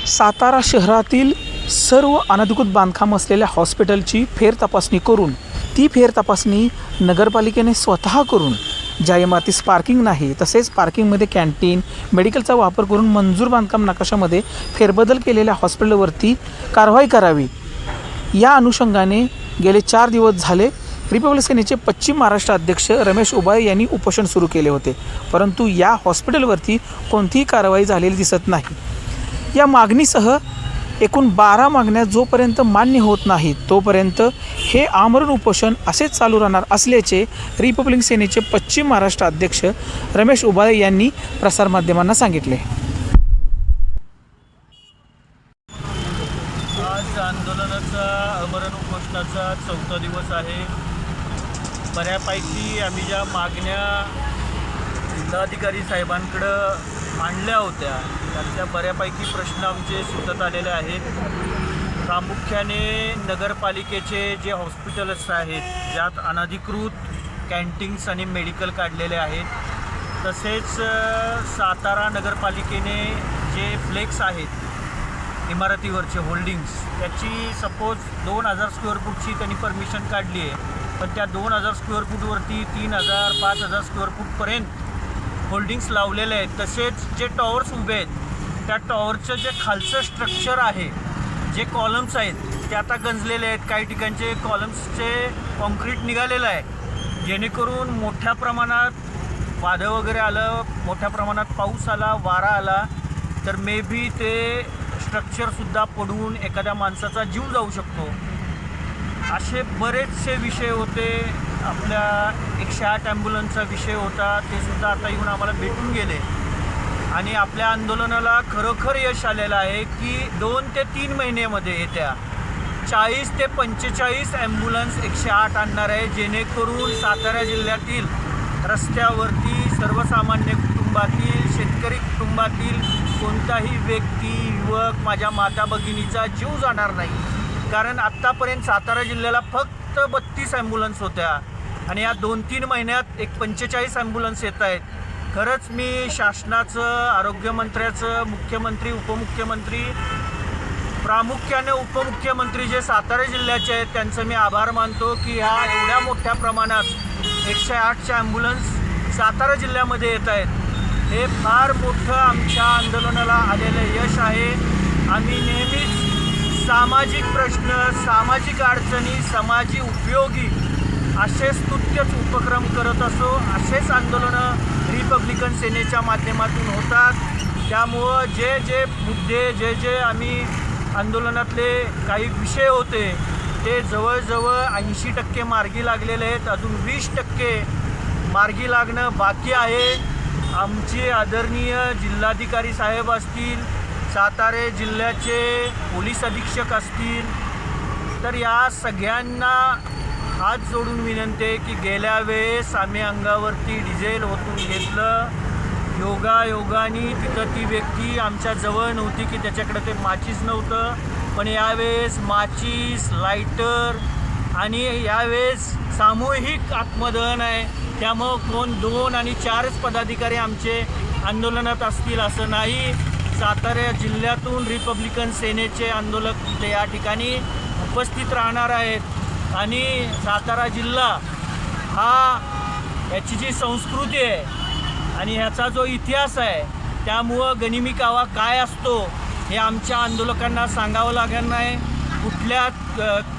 सातारा शहरातील सर्व अनधिकृत बांधकाम असलेल्या हॉस्पिटलची फेरतपासणी करून ती फेरतपासणी नगरपालिकेने स्वतः करून ज्या इमारतीस पार्किंग नाही तसेच पार्किंगमध्ये कॅन्टीन मेडिकलचा वापर करून मंजूर बांधकाम नकाशामध्ये फेरबदल केलेल्या हॉस्पिटलवरती कारवाई करावी या अनुषंगाने गेले 4 दिवस झाले रिपब्लिक सेनेचे पश्चिम महाराष्ट्र अध्यक्ष रमेश उबाळे यांनी उपोषण सुरू केले होते, परंतु या हॉस्पिटलवरती कोणतीही कारवाई झालेली दिसत नाही। या मागणीसह एकूण 12 मागण्या जोपर्यंत मान्य होत नाहीत तोपर्यंत हे आमरण उपोषण असेच चालू राहणार असल्याचे रिपब्लिक सेनेचे पश्चिम महाराष्ट्र अध्यक्ष रमेश उबाळे यांनी प्रसारमाध्यमांना सांगितले। आज आंदोलनाचा आमरण उपोषणाचा 4था दिवस आहे। बऱ्यापैकी आम्ही ज्या मागण्या जिल्हाधिकारी साहेबांकडे मांडल्या होत्या त्यातल्या बऱ्यापैकी प्रश्न आमचे सुटत आलेले आहेत। प्रामुख्याने नगरपालिकेचे जे हॉस्पिटल्स आहेत ज्यात अनधिकृत कॅन्टीन्स आणि मेडिकल काढलेले आहेत, तसेच सातारा नगरपालिकेने जे फ्लेक्स आहेत इमारतीवरचे होल्डिंग्स त्याची सपोज 2000 स्क्वेअर फूटची त्यांनी परमिशन काढली आहे, पण त्या 2000 स्क्वेअर फूटवरती 3000 5000 स्क्वेअर फूटपर्यंत होल्डिंग्स लावलेले आहेत। तसेच जे टॉवर्स उभे आहेत त्या टॉवरचं जे खालचं स्ट्रक्चर आहे, जे कॉलम्स आहेत ते आता गंजलेले आहेत। काही ठिकाणचे कॉलम्सचे कॉन्क्रीट निघालेलं आहे, जेणेकरून मोठ्या प्रमाणात वादळ वगैरे आलं, मोठ्या प्रमाणात पाऊस आला, वारा आला तर मे बी ते स्ट्रक्चरसुद्धा पडून एखाद्या माणसाचा जीव जाऊ शकतो। असे बरेचसे विषय होते। आपल्या 108 ॲम्ब्युलन्सचा विषय होता, ते सुद्धा आता येऊन आम्हाला भेटून गेले आणि आपल्या आंदोलनाला खरोखर यश आलेलं आहे की 2 ते 3 महिन्यामध्ये येत्या 40 ते 45 ॲम्ब्युलन्स 108 आणणार आहे, जेणेकरून सातारा जिल्ह्यातील रस्त्यावरती सर्वसामान्य कुटुंबातील शेतकरी कुटुंबातील कोणताही व्यक्ती युवक माझ्या माता भगिनीचा जीव जाणार नाही। कारण आत्तापर्यंत सातारा जिल्ह्याला फक्त 32 ॲम्ब्युलन्स होत्या आणि या 2-3 महिन्यात 45 ॲम्ब्युलन्स येत आहेत। खरंच मी शासनाचं, आरोग्यमंत्र्याचं, मुख्यमंत्री, उपमुख्यमंत्री, प्रामुख्याने उपमुख्यमंत्री जे सातारा जिल्ह्याचे आहेत त्यांचं मी आभार मानतो की ह्या एवढ्या मोठ्या प्रमाणात 108च्या ॲम्ब्युलन्स सातारा जिल्ह्यामध्ये येत आहेत। हे फार मोठं आमच्या आंदोलनाला आलेलं यश आहे। आम्ही नेहमीच सामाजिक प्रश्न, सामाजिक अडचणी, समाजी उपयोगी असे स्तुत्यच उपक्रम करत असो। असेच आंदोलनं रिपब्लिकन सेनेच्या माध्यमातून होतात। त्यामुळं जे जे मुद्दे, जे जे आम्ही आंदोलनातले काही विषय होते ते जवळजवळ 80% मार्गी लागलेले आहेत। अजून 20% मार्गी लागणं बाकी आहे। आमचे आदरणीय जिल्हाधिकारी साहेब असतील, सातारा जिल्ह्याचे पोलीस अधीक्षक असतील, तर या सगळ्यांना हात जोडून विनंती आहे की गेल्या वेळेस आम्ही अंगावरती डिझेल ओतून घेतलं, योगायोगाने तिथं ती व्यक्ती आमच्या जवळ नव्हती की त्याच्याकडे ते माचीस नव्हतं, पण यावेळेस माचीस, लायटर आणि यावेळेस सामूहिक आत्मदहन आहे। त्यामुळं कोण 2 आणि 4च पदाधिकारी आमचे आंदोलनात असतील असं नाही। सातारा जिल्ह्यातून रिपब्लिकन सेनेचे आंदोलक इथे या ठिकाणी उपस्थित राहणार आहेत आणि सातारा जिल्हा हा याची जी संस्कृती आहे आणि ह्याचा जो इतिहास आहे त्यामुळं गनिमी कावा काय असतो हे आमच्या आंदोलकांना सांगावं लागणार नाही। कुठल्या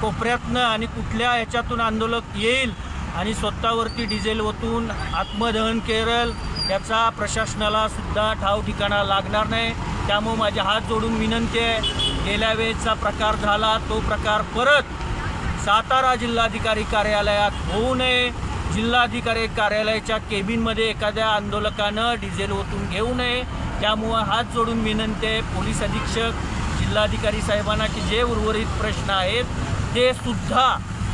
कोपऱ्यातनं आणि कुठल्या ह्याच्यातून आंदोलक येईल आणि स्वतःवरती डिझेल ओतून आत्मदहन करेल याचा प्रशासनाला सुद्धा ठाव ठिकाणा लागणार नाही। त्यामुळे माझे हात जोडून विनंती आहे, गेल्या वेळेचा प्रकार झाला तो प्रकार परत सातारा जिल्हाधिकारी कार्यालयात होऊ नये। जिल्हाधिकारी कार्यालयाच्या केबिनमध्ये एखाद्या आंदोलकानं डिझेल ओतून घेऊ नये। त्यामुळं हात जोडून विनंती आहे पोलीस अधीक्षक, जिल्हाधिकारी साहेबांना की जे उर्वरित प्रश्न आहेत ते सुद्धा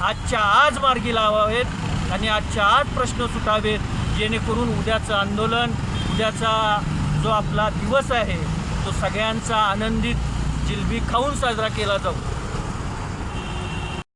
आजच्या आज मार्गी लावावेत आणि आजच्या आज प्रश्न सुटावेत, जेणेकरून उद्याचं आंदोलन, उद्याचा जो आपला दिवस आहे तो सगळ्यांचा आनंदित जिलबी खाऊन साजरा केला जाऊ।